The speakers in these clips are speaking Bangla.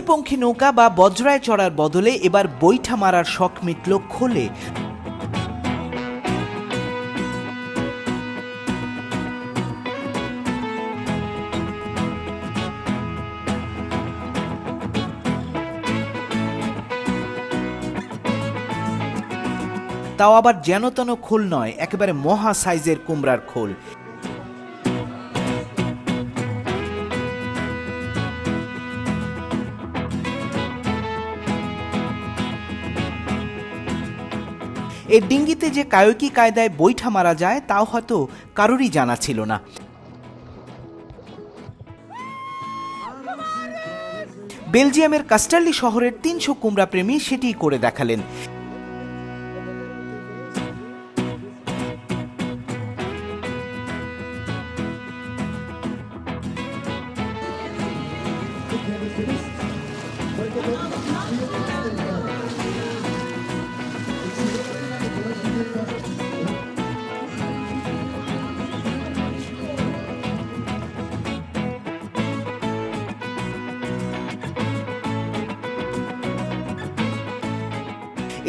ময়ূরপঙ্খী নৌকা বা বজ্রায় চড়ার বদলে এবার বৈঠা মারার শখ মিটল খোলে। তাও আবার যেনতেন খোল নয়, একেবারে মহা সাইজের কুমড়ার খোল। এই ডিঙ্গিতে যে কায়কি কায়দায় বৈঠা মারা যায় তাও হয়তো কারোরই জানা ছিল না। বেলজিয়ামের কাস্টারলি শহরের ৩০০ কুমড়া প্রেমী সেটিই করে দেখালেন।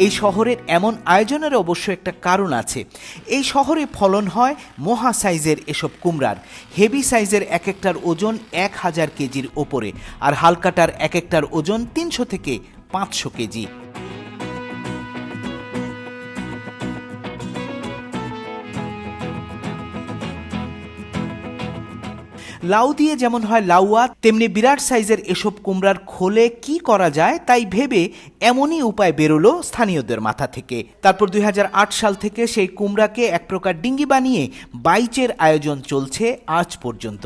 এই শহরের এমন আয়োজনের অবশ্য একটা কারণ আছে। এই শহরে ফলন হয় মহা সাইজের এসব কুমড়ার। হেভি সাইজের এক একটার ওজন ১,০০০ কেজির ওপরে, আর হালকাটার এক একটার ওজন ৩০০ থেকে ৫০০ কেজি। লাউ দিয়ে যেমন হয় লাউয়া, তেমনি বিরাট সাইজের এসব কুমড়ার খোলে কি করা যায় তাই ভেবে এমনই উপায় বেরোলো স্থানীয়দের মাথা থেকে। তারপর ২০০৮ সাল থেকে সেই কুমড়াকে এক প্রকার ডিঙ্গি বানিয়ে বাইচের আয়োজন চলছে আজ পর্যন্ত।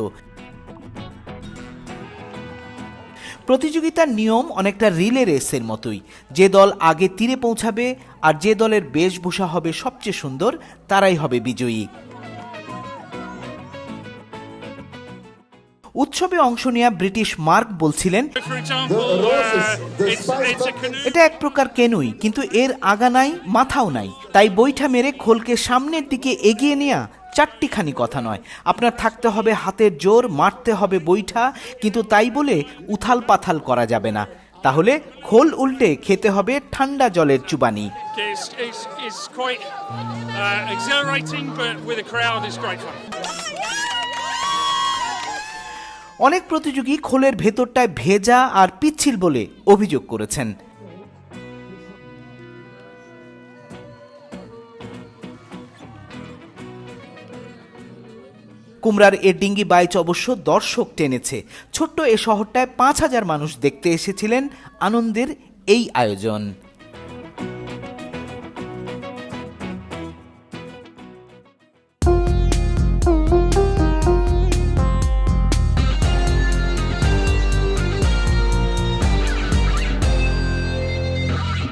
প্রতিযোগিতার নিয়ম অনেকটা রিলে রেসের মতোই। যে দল আগে তীরে পৌঁছাবে আর যে দলের বেশভূষা হবে সবচেয়ে সুন্দর তারাই হবে বিজয়ী। উৎসবে অংশ নেওয়া ব্রিটিশ মার্ক বলছিলেন, এটা এক প্রকার কেনুই, কিন্তু এর আগা নাই, মাথাও নাই। তাই বৈঠা মেরে খোলকে সামনের দিকে এগিয়ে নেওয়া চারটিখানি কথা নয়। আপনার থাকতে হবে হাতের জোর, মারতে হবে বৈঠা, কিন্তু তাই বলে উথাল পাথাল করা যাবে না। তাহলে খোল উল্টে খেতে হবে ঠান্ডা জলের চুবানি। অনেক প্রতিযোগী খোলের ভেতরটায় ভেজা আর পিচ্ছিল বলে অভিযোগ করেছেন। কুমড়ার এ ডিঙ্গি বাইচ অবশ্য দর্শক টেনেছে। ছোট্ট এ শহরটায় ৫,০০০ মানুষ দেখতে এসেছিলেন আনন্দের এই আয়োজন।